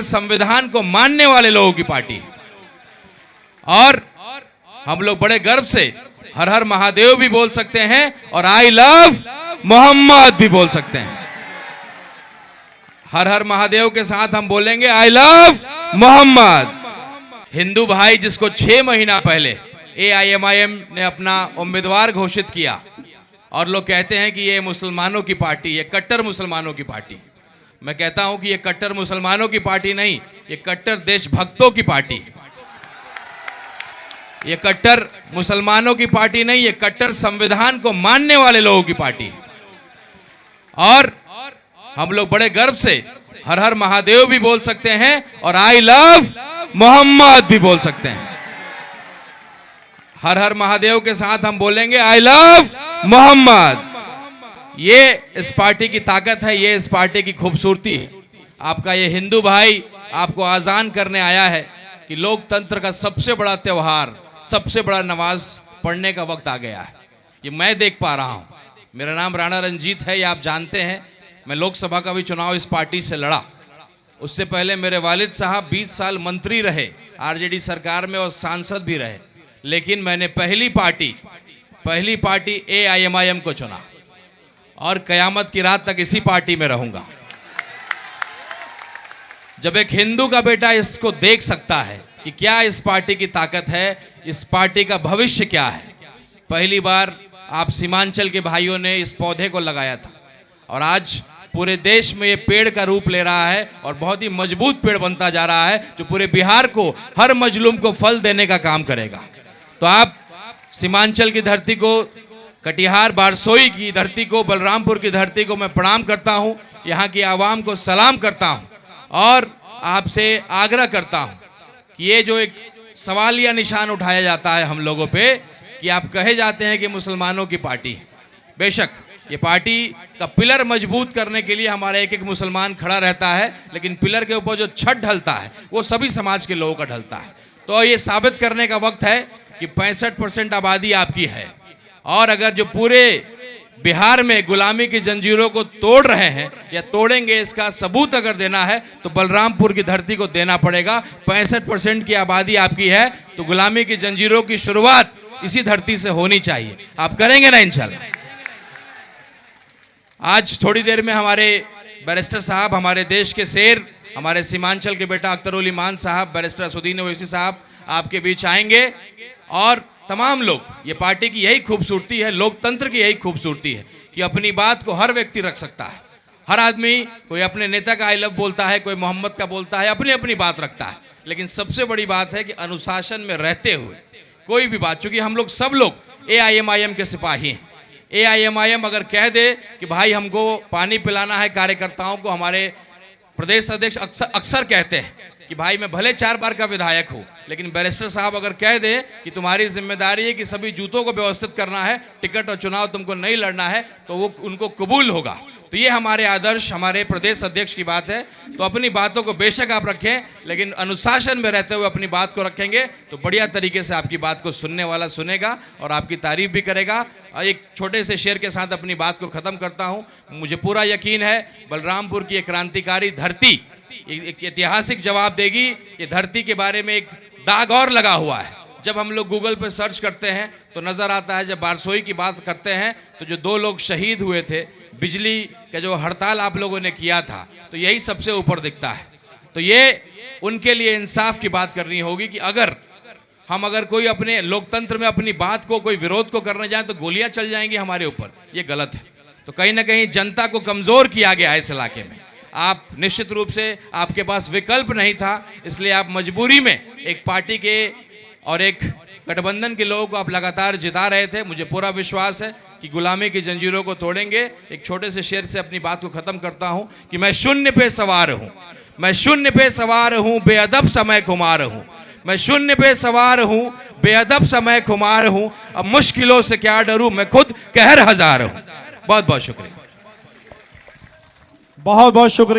संविधान को मानने वाले लोगों की पार्टी और हम लोग बड़े गर्व से हर हर महादेव भी बोल सकते हैं और आई लव मोहम्मद भी बोल सकते हैं। हर हर महादेव के साथ हम बोलेंगे आई लव मोहम्मद। हिंदू भाई जिसको 6 महीना पहले AIMIM ने अपना उम्मीदवार घोषित किया और लोग कहते हैं कि ये मुसलमानों की पार्टी, ये कट्टर मुसलमानों की पार्टी। मैं कहता हूं कि ये कट्टर मुसलमानों की पार्टी नहीं, ये कट्टर देशभक्तों की पार्टी। ये कट्टर मुसलमानों की पार्टी नहीं, ये कट्टर संविधान को मानने वाले लोगों की पार्टी और हम लोग बड़े गर्व से हर हर महादेव भी बोल सकते हैं और आई लव मोहम्मद भी बोल सकते हैं। हर हर महादेव के साथ हम बोलेंगे आई लव मोहम्मद। ये इस पार्टी की ताकत है, ये इस पार्टी की खूबसूरती है। आपका ये हिंदू भाई आपको आजान करने आया है कि लोकतंत्र का सबसे बड़ा त्योहार, सबसे बड़ा नमाज पढ़ने का वक्त आ गया है। ये मैं देख पा रहा हूं। मेरा नाम राणा रंजीत है, ये आप जानते हैं। मैं लोकसभा का भी चुनाव इस पार्टी से लड़ा। उससे पहले मेरे वालिद साहब 20 साल मंत्री रहे RJD सरकार में और सांसद भी रहे, लेकिन मैंने पहली पार्टी AIMIM को चुना और कयामत की रात तक इसी पार्टी में रहूंगा। जब एक हिंदू का बेटा इसको देख सकता है कि क्या इस पार्टी की ताकत है, इस पार्टी का भविष्य क्या है। पहली बार आप सीमांचल के भाइयों ने इस पौधे को लगाया था और आज पूरे देश में ये पेड़ का रूप ले रहा है और बहुत ही मजबूत पेड़ बनता जा रहा है, जो पूरे बिहार को, हर मजलूम को फल देने का काम करेगा। तो आप सीमांचल की धरती को, कटिहार बारसोई की धरती को, बलरामपुर की धरती को मैं प्रणाम करता हूं, यहाँ की आवाम को सलाम करता हूं और आपसे आग्रह करता हूं कि ये जो एक सवालिया निशान उठाया जाता है हम लोगों पे कि आप कहे जाते हैं कि मुसलमानों की पार्टी है। बेशक ये पार्टी का पिलर मजबूत करने के लिए हमारा एक एक मुसलमान खड़ा रहता है, लेकिन पिलर के ऊपर जो छत ढलता है वो सभी समाज के लोगों का ढलता है। तो ये साबित करने का वक्त है कि 65% आबादी आपकी है और अगर जो पूरे बिहार में गुलामी की जंजीरों को तोड़ रहे हैं या तोड़ेंगे, इसका सबूत अगर देना है तो बलरामपुर की धरती को देना पड़ेगा। 65% की आबादी आपकी है, तो गुलामी की जंजीरों की शुरुआत इसी धरती से होनी चाहिए। आप करेंगे ना इंशाल्लाह। आज थोड़ी देर में हमारे बैरिस्टर साहब, हमारे देश के शेर, हमारे सीमांचल के बेटा अख्तरुल इमान साहब, बैरिस्टर असुद्दीन ओवैसी साहब आपके बीच आएंगे और तमाम लोग, ये पार्टी की यही खूबसूरती है, लोकतंत्र की यही खूबसूरती है कि अपनी बात को हर व्यक्ति रख सकता है। हर आदमी, कोई अपने नेता का आई लव बोलता है, कोई मोहम्मद का बोलता है, अपनी अपनी बात रखता है। लेकिन सबसे बड़ी बात है कि अनुशासन में रहते हुए कोई भी बात, चूंकि हम लोग सब लोग AIMIM के सिपाही हैं। AIMIM अगर कह दे कि भाई हमको पानी पिलाना है कार्यकर्ताओं को, हमारे प्रदेश अध्यक्ष अक्सर कहते हैं कि भाई मैं भले 4 बार का विधायक हूं, लेकिन बैरिस्टर साहब अगर कह दे कि तुम्हारी जिम्मेदारी है कि सभी जूतों को व्यवस्थित करना है, टिकट और चुनाव तुमको नहीं लड़ना है, तो वो उनको कबूल होगा। तो ये हमारे आदर्श, हमारे प्रदेश अध्यक्ष की बात है। तो अपनी बातों को बेशक आप रखें, लेकिन अनुशासन में रहते हुए अपनी बात को रखेंगे तो बढ़िया तरीके से आपकी बात को सुनने वाला सुनेगा और आपकी तारीफ भी करेगा। और एक छोटे से शेर के साथ अपनी बात को ख़त्म करता हूँ। मुझे पूरा यकीन है बलरामपुर की एक क्रांतिकारी धरती एक ऐतिहासिक जवाब देगी। ये धरती के बारे में एक दाग और लगा हुआ है। जब हम लोग गूगल पे सर्च करते हैं तो नज़र आता है, जब बारसोई की बात करते हैं तो जो 2 लोग शहीद हुए थे, बिजली का जो हड़ताल आप लोगों ने किया था, तो यही सबसे ऊपर दिखता है। तो ये उनके लिए इंसाफ की बात करनी होगी कि अगर कोई अपने लोकतंत्र में अपनी बात को, कोई विरोध को करने जाए तो गोलियां चल जाएंगी हमारे ऊपर, ये गलत है। तो कहीं ना कहीं जनता को कमज़ोर किया गया है इस इलाके में। आप निश्चित रूप से, आपके पास विकल्प नहीं था, इसलिए आप मजबूरी में एक पार्टी के और एक गठबंधन के लोगों को आप लगातार जिता रहे थे। मुझे पूरा विश्वास है कि गुलामी की जंजीरों को तोड़ेंगे। एक छोटे से शेर से अपनी बात को ख़त्म करता हूं कि मैं शून्य पे सवार हूं, मैं शून्य पे सवार हूं, बेअदब समय खुमार हूं। मैं शून्य पे सवार हूं, बेअदब समय खुमार हूं। अब मुश्किलों से क्या डरूं, मैं खुद कहर हजार हूं। बहुत बहुत शुक्रिया। बहुत बहुत शुक्रिया।